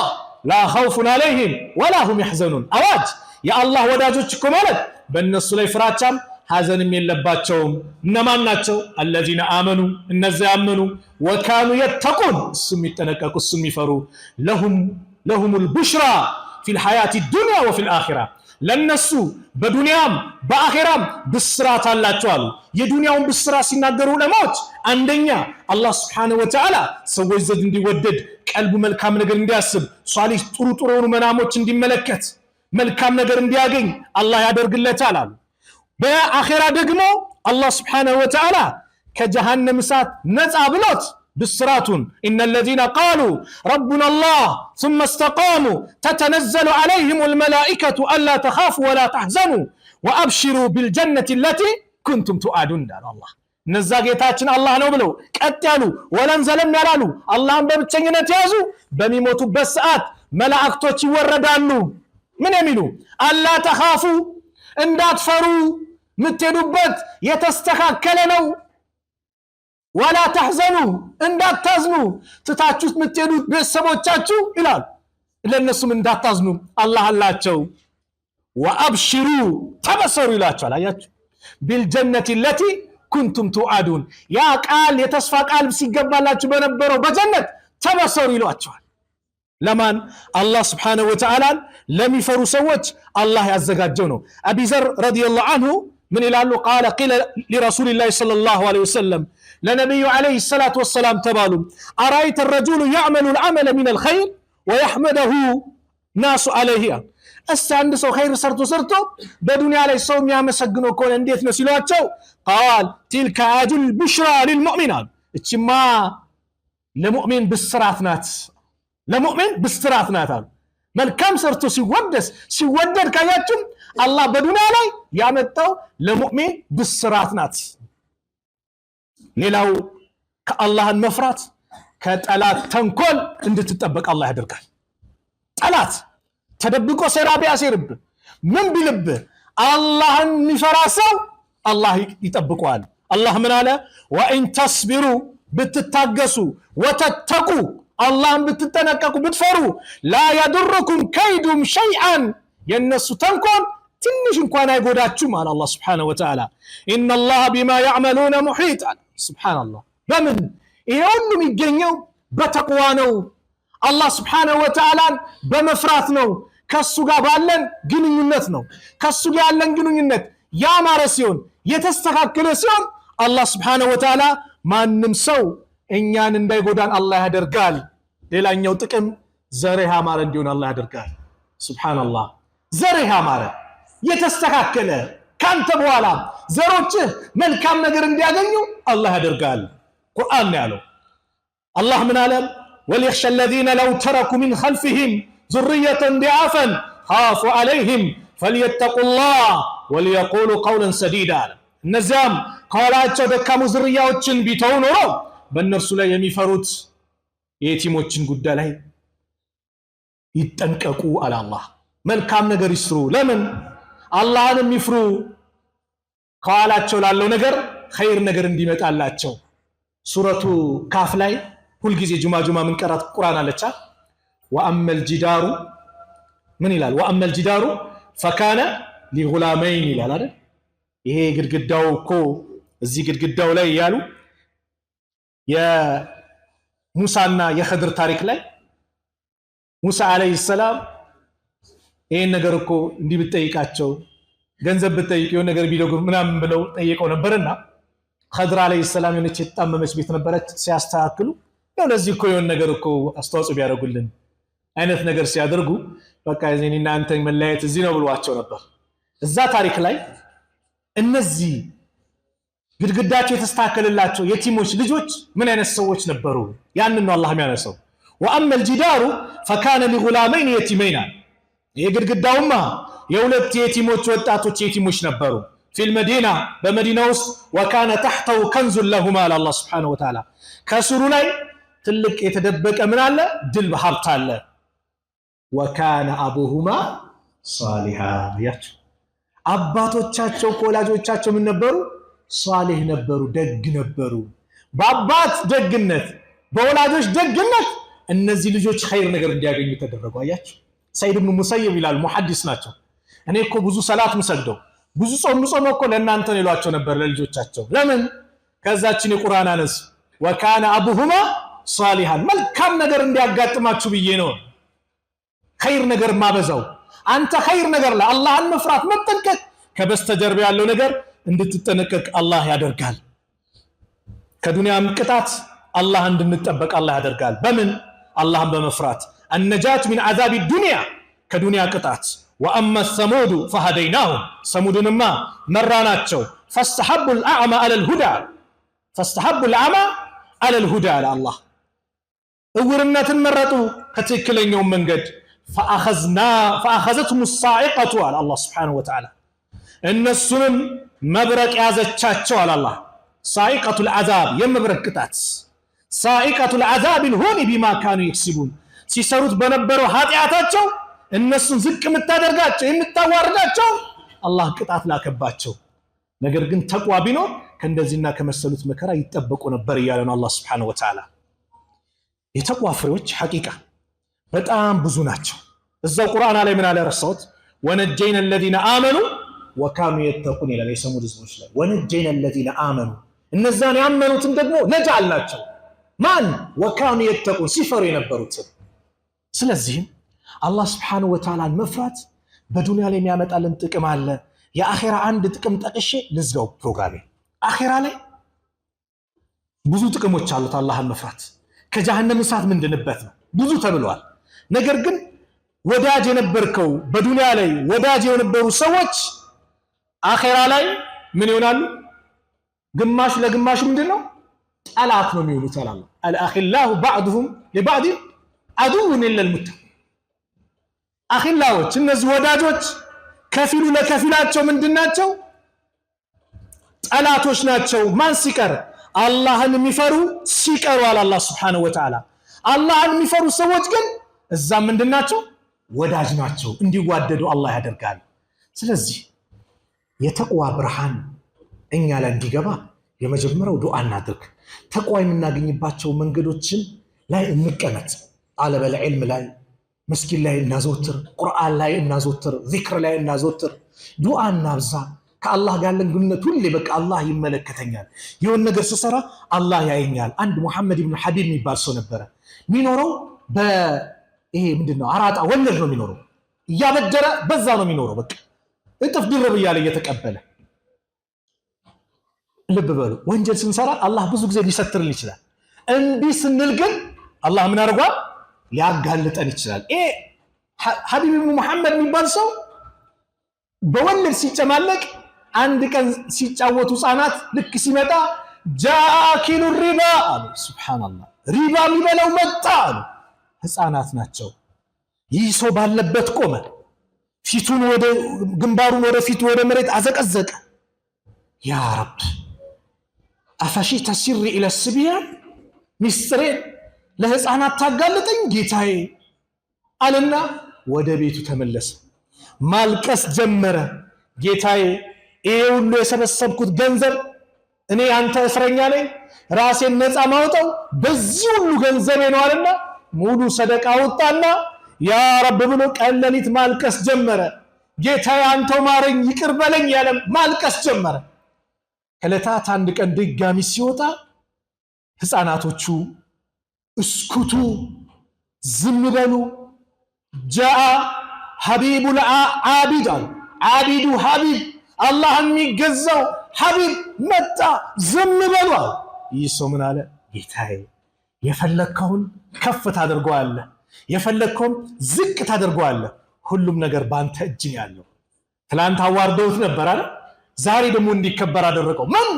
لا خوف عليهم ولا هم يحزنون አዋጅ የአላህ ወዳጆች እኮ ማለት በእነሱ ላይ ፍራቻም ሐዘንም የለባቸውም እነማን ናቸው الذين آمنوا እነዚያ ያመኑ وكانوا يتقون እሱም ይጠነቀቁ እሱም ይፈሩ لهم البشرى في الحياة الدنيا وفي الآخرة ለነሱ በዱንያም በአኺራም ብስራት አላቸው አሉ የዱንያውን ብስራት ሲናገሩ ለሞት አንደኛ አላህ Subhanahu Wa Ta'ala ሰዎች ዘንድ እንዲወደድ ቀልቡ መልካም ነገር እንዲያስብ ሷሊህ ጥሩ መናሞች እንዲመለከት መልካም ነገር እንዲያገኝ አላህ ያደርግለታል አሉ በአኺራ ደግሞ አላህ Subhanahu Wa Ta'ala ከጀሃነም እሳት ነፃ ብሎት ብስራቱን ان الذين قالوا ربنا الله ثم استقاموا تتنزل عليهم الملائكه الا تخافوا ولا تحزنوا وابشروا بالجنه التي كنتم توعدون الله እነዛ ጌታችን አላህ ነው ብለው ቀጥ ያሉ ወለን ዘለም ያላሉ አላህን በብቸኝነት ያዙ በሚሞቱበት ሰዓት መላእክቶች ይወረዳሉ ምን የሚሉ አላ ተኻፉ እንዳትፈሩ ምትሄዱበት የተስተካከለ ነው ወላ ተሕዘኑ እንዳታዝኑ ትታችሁት የምትሄዱት ቤተሰቦቻችሁ ይላል ለነሱም እንዳታዝኑ አላህ አላቸው ወአብሽሩ ተበሰሩ ይላቸዋል አያችሁ ቢልጀነቲ ለቲ ኩንቱም ቱዓዱን ያ ቃል የተስፋ ቃል ሲገባላችሁ በነበረው በጀነት ተበሰሩ ይሏቸዋል ለማን አላህ Subhanahu Wa Ta'ala ለሚፈሩ ሰዎች አላህ ያዘጋጀው ነው አቢ ዘር ረዲየላሁ ዐንሁ ምን ይላሉ قال قيل لرسول الله صلى الله عليه وسلم لنبي عليه الصلاه والسلام تبالو ارايت الرجل يعمل العمل من الخير ويحمده ناس عليه አንድ ሰው ኸይር ሰርቶ በዱንያ ላይ ሰው የሚያመሰግነው ከሆነ እንዴት ነው ሲሏቸው قال تلك اجل بشرى للمؤمن እቺማ ለሙእሚን ብስራት ናት ለሙእሚን ብስራት ናት መልካም ሰርቶ ሲወደድ ካያችሁ አላህ በዱንያ ላይ ያመጣው ለሙእሚን ብስራት ናት ሌላው ከአላህን መፍራት ከጠላት ተንኮል እንድትጠበቅ አላህ ያደርጋል ጠላት ተደብቆ ሴራ ቢያሴርብ ምን ቢልብ አላህን የሚፈራ ሰው አላህ ይጠብቀዋል አላህ ምን አለ ወኢን ተስቢሩ ብትታገሱ ወተተቁ አላህን ብትጠነቀቁ ብትፈሩ ላ يضركم كيدهم شيئا የነሱ ተንኮል ትንሽ እንኳን አይጎዳችሁም አለ አላህ Subhanahu Wa Ta'ala ان الله بما يعملون محيط سبحان الله በምን ይሄ ሁሉ የሚገኘው በተቅዋ ነው አላህ Subhanahu Wa Ta'ala በመፍራት ነው ከሱ ጋር ባለን ግንኙነት ነው ከሱ ጋር ያለን ግንኙነት ያማረ ሲሆን የተስተካከለ ሲሆን አላህ Subhanahu Wa Ta'ala ማንንም ሰው እኛን እንዳይጎዳን አላህ ያደርጋል ሌላኛው ጥቅም ዘርህ ያማረ እንዲሆን አላህ ያደርጋል ሱብሃንአላህ ዘርህ ያማረ የተስተካከለ ካንተ በኋላ ዘሮችህ መልካም ነገር እንዲያገኙ አላህ ያደርጋል ቁርአን ነው ያለው አላህ ምን አለ وليخشى الذين لو تركوا من خلفهم ذرية ضعافا خافوا عليهم فليتقوا الله وليقولوا قولا سديدا النزام قالاتቸው ደካሙ ዝርያዎችን ቢተው ኖሮ በእነርሱ ላይ የሚፈሩት የቲሞችን ጉዳይ ላይ ይጠንቀቁ አለ አላህ መልካም ነገር ይስሩ ለምን አላህን የሚፍሩ ቃላቸው ላለው ነገር ኸይር ነገር እንዲመጣላቸው ሱረቱ ካፍ ላይ ሁሉ ጊዜ ጁማ ምን ቀራት ቁርአን አለቻ ወአመል ጂዳሩ ምን ይላል ወአመል ጂዳሩ فكان لغلامين ይላል አይደል ይሄ ግድግዳው እኮ እዚህ ግድግዳው ላይ ያሉ የሙሳና የኸድር ታሪክ ላይ ሙሳ አለይሂ ሰላም ይሄን ነገር እኮ እንዲህ ብትጠይቃቸው ገንዘብ ብትጠይቀው ነገር ቢለጉር ምናምን ብለው ጠይቀው ነበርና ኸድር አለይሂ ሰላም የነች ተጣመመች ቤት ነበረች ሲያስተካክሉ ያው ለዚህ እኮ የሆነ ነገር እኮ አስተዋጽኦ ቢያደርጉልን አይነት ነገር ሲያደርጉ በቃ እዚህና አንተ መለያየት እዚህ ነው ብሏቸው ነበር እዛ ታሪክ ላይ እነዚህ ግድግዳቸው የተስተካከለላቸው የቲሞች ልጆች ምን አይነት ሰዎች ነበሩ ያንን ነው አላህ የሚያነሳው وأما الجدار فكان لغلامين يتيمين የግድግዳውማ የሁለት የቲሞች ወጣቶች የቲሞች ነበሩ في المدينة بمدينة ውስጥ وكان تحته كنز لهما على الله سبحانه وتعالى ከስሩ ላይ ትልቅ የተደበቀ ምን አለ ድል ሀብት አለ وكان أبوهما صالحا ያች አባቶቻቸው ኮላጆቻቸው ምን ነበሩ ሷሊህ ነበሩ ደግ ነበሩ በአባት ደግነት በወላጆች ደግነት እነዚህ ልጆች ኸይር ነገር እንዲያገኙ ተደረጉ አያችሁ ሰይድ ኢብኑ ሙሰይብ ይላል ሙሐዲስ ናቸው እኔ እኮ ብዙ ሰላት ምሰግደው ብዙ ጾም እኮ ለእናንተ ይሏቸው ነበር ለልጆቻቸው ለምን ከዛችን የቁርአን አነስ وكان أبوهما صالحا መልካም ነገር እንዲያጋጥማችሁ ብዬ ነው ኸይር ነገር ማበዛው አንተ ኸይር ነገር ለአላህን መፍራት መጠንቀቅ ከበስተጀርባ ያለው ነገር እንድትጠነቀቅ አላህ ያደርጋል ከዱንያም ቅጣት አላህ እንድንጠበቅ አላህ ያደርጋል በምን አላህን በመፍራት النجاة من عذاب الدنيا كدنيا قطعت واما الثمود فهديناهم ثمودنما مراناچو فاستحبوا الاعمى على الهدى على الله እውርነትን መረጡ ከትክክለኛው መንገድ فاخذتهم الصاعقه على الله سبحانه وتعالى እነሱንም መብረቅ ያዘቻቸው على الله صاعقه العذاب የመብረቅ ቅጣት صاعقه العذاب الهون بما كانوا يكسبون ሲሰሩት በነበረው ኃጢያታቸው እነሱን ዝቅ የምታደርጋቸው የምታዋርዳቸው አላህ ቅጣት ላከባቸው ነገር ግን ተቅዋ ቢኖር ከእንደዚህና ከመሰሉት መከራ ይጠበቁ ነበር እያለ ነው አላህ ሱብሓነሁ ወተዓላ። የተቅዋ ፍሬዎች ሐቂቃ በጣም ብዙ ናቸው። እዛው ቁርአን ላይ ምን አለ ረሳሁት? ወነጀይና الذين آمنوا وكانوا يتقون ይላል የሰሙድ ህዝቦች ላይ። ወነጀይና الذين آمنوا እነዛን ያመኑትን ደግሞ ነጃ አልናቸው። ማን? وكانوا يتقون ሲፈሩ የነበሩትን። ስለዚህም አላህ ሱብሓነሁ ወተዓላን መፍራት በዱንያ ላይ የሚያመጣልን ጥቅም አለ። የአኺራ አንድ ጥቅም ጠቅሼ ልዝጋው ፕሮግራሜ። አኺራ ላይ ብዙ ጥቅሞች አሉት አላህን መፍራት። ከጀሃነም እሳት ምንድንበት ነው ብዙ ተብሏል። ነገር ግን ወዳጅ የነበርከው በዱንያ ላይ ወዳጅ የነበሩ ሰዎች አኺራ ላይ ምን ይሆናሉ? ግማሽ ለግማሽ ምንድነው? ጠላት ነው የሚሆኑት አላህ። አልአኺላሁ ባዕዱሁም ለባዕድ አዱውን ኢላ አልሙተቂን። አኺላዎች እነዚህ ወዳጆች ከፊሉ ለከፊላቸው ምንድናቸው? ጠላቶች ናቸው። ማን ሲቀር? አላህን የሚፈሩ ሲቀሩ አለ አላህ ሱብሓነሁ ወተዓላ። አላህን የሚፈሩ ሰዎች ግን እዛም ምንድናቸው? ወዳጅ ናቸው። እንዲዋደዱ አላህ ያደርጋል። ስለዚህ የተቅዋ ብርሃን እኛ ላይ እንዲገባ የመጀመሪያው ዱዓ እናድርግ። ተቅዋ የምናገኝባቸው መንገዶችን ላይ እንቀመጥ። ጣለበል ዒልም ላይ መስጊድ ላይ እናዘወትር፣ ቁርአን ላይ እናዘወትር፣ ዚክር ላይ እናዘወትር፣ ዱዓ እናብዛ። ከአላህ ጋር ያለን ግንኙነት ሁሌ በቃ አላህ ይመለከተኛል፣ የሆነ ነገር ስሰራ አላህ ያየኛል። አንድ ሙሐመድ ኢብኑ ሐቢብ የሚባል ሰው ነበረ። የሚኖረው ይሄ ምንድነው አራጣ ወለድ ነው የሚኖረው። እያበደረ በዛ ነው የሚኖረው። በቃ እጥፍ ድርብ እያለ እየተቀበለ። ልብ በሉ፣ ወንጀል ስንሰራ አላህ ብዙ ጊዜ ሊሰትርን ይችላል። እንቢ ስንል ግን አላህ ምን አድርጓል? ሊያጋልጠን ይችላል። ሐቢብ ኢብኑ መሐመድ የሚባል ሰው በወለድ ሲጨማለቅ አንድ ቀን ሲጫወቱ ህፃናት ልክ ሲመጣ ጃኪሉ ሪባ አሉ። ሱብሃንአላህ፣ ሪባ የሚበላው መጣ አሉ። ህፃናት ናቸው። ይህ ሰው ባለበት ቆመ። ፊቱን ወደ ግንባሩን ወደ ፊቱ ወደ መሬት አዘቀዘቀ። ያ ረብ አፈሺተ ሲሪ ኢለ ስቢያን፣ ሚስጥሬን ለህፃናት ታጋልጠኝ ጌታዬ አለና ወደ ቤቱ ተመለሰ። ማልቀስ ጀመረ። ጌታዬ ይሄ ሁሉ የሰበሰብኩት ገንዘብ እኔ አንተ እስረኛ ነኝ፣ ራሴን ነፃ ማውጣው በዚህ ሁሉ ገንዘብ ነው አለና ሙሉ ሰደቃ ወጣና ያ ረብ ብሎ ቀን ሌሊት ማልቀስ ጀመረ። ጌታዬ አንተው ማረኝ ይቅር በለኝ ያለ ማልቀስ ጀመረ። ከዕለታት አንድ ቀን ድጋሚ ሲወጣ ህፃናቶቹ እስኩቱ ዝም በሉ፣ ጃአ ሐቢቡል ዓቢድ አሉ። ዓቢዱ ሐቢብ አላህ የሚገዛው ሐቢብ መጣ፣ ዝም በሉ አሉ። ይህ ሰው ምን አለ? ጌታዬ የፈለግከውን ከፍ ታደርገዋለህ፣ የፈለግከውን ዝቅ ታደርገዋለህ። ሁሉም ነገር በአንተ እጅ ነው ያለው። ትላንት አዋርደውት ነበር አለ፣ ዛሬ ደግሞ እንዲከበር አደረገው። ምን?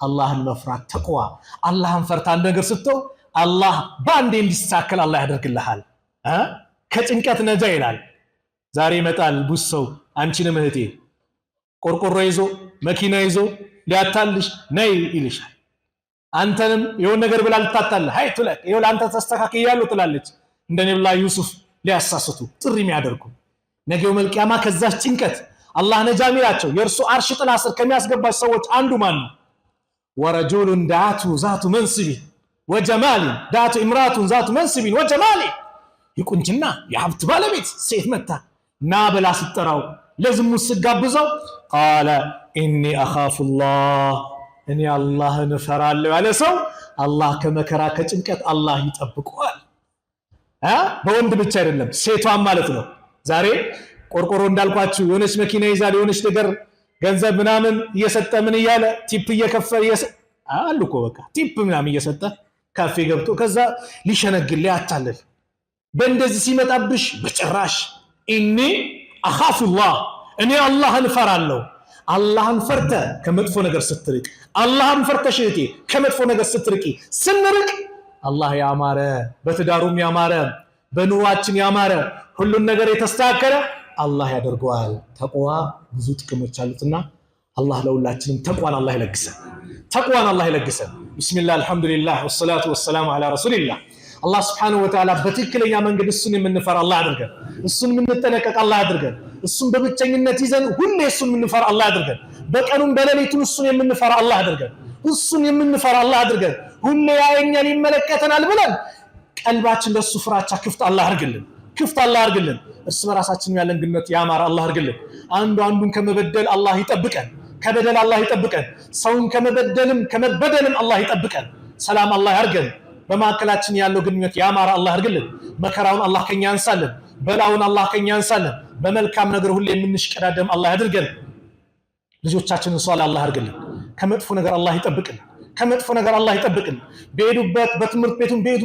አላህን መፍራት ተቅዋ። አላህን ፈርታ አንድ ነገር ስትተው አላህ በአንዴ እንዲስተካከል አላህ ያደርግልሃል። ከጭንቀት ነጃ ይላል። ዛሬ ይመጣል ብዙ ሰው አንቺንም እህቴ ቆርቆሮ ይዞ መኪና ይዞ ሊያታልሽ ነይ ይልሻል። አንተንም የሆነ ነገር ብላ ልታታልህ ሃይ ትለቅ ይኸው ለአንተ ተስተካክያለሁ ትላለች። እንደ ነብዩ ዩሱፍ ሊያሳስቱ ጥሪ የሚያደርጉ ነገው መልቂያማ ከዛች ጭንቀት አላህ ነጃ የሚላቸው የእርሱ አርሽ ጥላ ስር ከሚያስገባች ሰዎች አንዱ ማን ነው? ወረጁሉን ዳአቱ ዛቱ መንስቢ ወጀማሊ ዳአቱ ኢምራቱን ዛቱ መንስቢ ወጀማሊ። ይቁንጅና የሀብት ባለቤት ሴት መታ ና ብላ ስትጠራው ለዝሙት ስጋብዘው ቃለ ኢኒ አኻፉላህ እኔ አላህን እፈራለሁ ያለ ሰው አላህ ከመከራ ከጭንቀት አላህ ይጠብቀዋል። በወንድ ብቻ አይደለም ሴቷን ማለት ነው። ዛሬ ቆርቆሮ እንዳልኳችሁ የሆነች መኪና ይዛል፣ የሆነች ነገር ገንዘብ ምናምን እየሰጠ ምን እያለ ቲፕ እየከፈለ አሉ እኮ በቃ ቲፕ ምናምን እየሰጠ ካፌ ገብቶ ከዛ ሊሸነግል ሊያታልል። በእንደዚህ ሲመጣብሽ በጭራሽ ኢኒ አኻፉላህ እኔ አላህን እፈራለሁ። አላህን ፈርተ ከመጥፎ ነገር ስትርቅ፣ አላህን ፈርተሽ እህቴ ከመጥፎ ነገር ስትርቂ ስንርቅ አላህ ያማረ በትዳሩም ያማረ በኑሯችን ያማረ ሁሉን ነገር የተስተካከለ አላህ ያደርገዋል። ተቅዋ ብዙ ጥቅሞች አሉትና አላህ ለሁላችንም ተቅዋን አላህ ይለግሰን። ተቅዋን አላህ ይለግሰን። ቢስሚላህ አልሐምዱሊላህ ወሰላቱ ወሰላሙ ዐላ ረሱሊላህ። አላህ ሱብሓነሁ ወተዓላ በትክክለኛ መንገድ እሱን የምንፈራ አላህ ያድርገን። እሱን የምንጠነቀቅ አላህ ያድርገን። እሱን በብቸኝነት ይዘን ሁሌ እሱን የምንፈራ አላህ ያድርገን። በቀኑም በሌሊቱም እሱን የምንፈራ አላህ አድርገን እሱን የምንፈራ አላህ አድርገን ሁሌ ያየኛል ይመለከተናል ብለን ቀልባችን ለሱ ፍራቻ ክፍት አላህ አድርግልን ክፍት አላህ አድርግልን እርስ በራሳችን ያለን ግንኙነት ያማረ አላህ አድርግልን አንዱን ከመበደል አላህ ይጠብቀን ከበደል አላህ ይጠብቀን ሰውን ከመበደልም አላህ ይጠብቀን ሰላም አላህ ያርገን በማከላችን ያለው ግንኙነት ያማረ አላህ አድርግልን መከራውን አላህ ከኛ ያንሳልን በላውን አላህ ከኛ ያንሳልን በመልካም ነገር ሁሌ የምንሽቀዳደም አላህ ያድርገን ልጆቻችንን ሷል አላህ አድርግልን ከመጥፎ ነገር አላህ ይጠብቅልን ከመጥፎ ነገር አላህ ይጠብቅልን በሄዱበት በትምህርት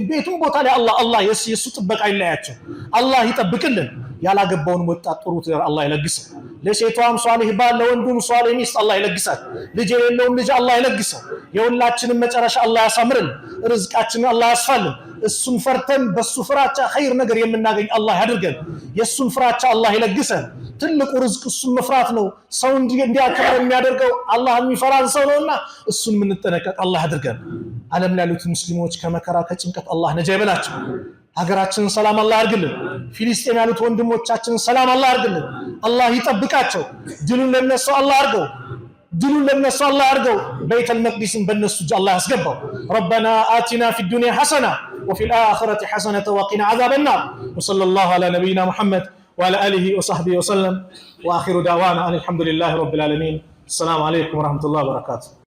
ቤቱም ቦታ ላይ አላህ የሱ ጥበቃ ይለያቸው አላህ ይጠብቅልን ያላገባውን ወጣት ጥሩ ትዳር አላህ ይለግሰው ለሴቷም ሷሊህ ባል ለወንዱም ሷሊህ ሚስት አላህ ይለግሳት ልጅ የሌለውም ልጅ አላህ ይለግሰው የሁላችንም መጨረሻ አላህ ያሳምርልን ርዝቃችንን አላህ ያስፋልን እሱን ፈርተን በሱ ፍራቻ ኸይር ነገር የምናገኝ አላህ ያድርገን የሱን ፍራቻ አላህ ይለግሰን ትልቁ ርዝቅ እሱን መፍራት ነው ሰው እንዲያከብር የሚያደርገው አላህ የሚፈራን ሰው ነውና እሱን የምንጠነቀቅ አላህ ያድርገን ዓለም ላይ ያሉት ሙስሊሞች ከመከራ ከጭንቀት አላህ ነጃ ይበላቸው ሀገራችንን ሰላም አላህ ያርግልን ፊሊስጤም ያሉት ወንድሞቻችንን ሰላም አላህ ያርግልን አላህ ይጠብቃቸው ድሉን ለነሱ አላህ ያርገው بيت المقدس بنس الله يسقبه ربنا آتنا في الدنيا حسنة وفي الآخرة حسنة وقنا عذاب النار وصلى الله على نبينا محمد وعلى آله وصحبه وسلم وآخر دعوانا أن الحمد لله رب العالمين السلام عليكم ورحمة الله وبركاته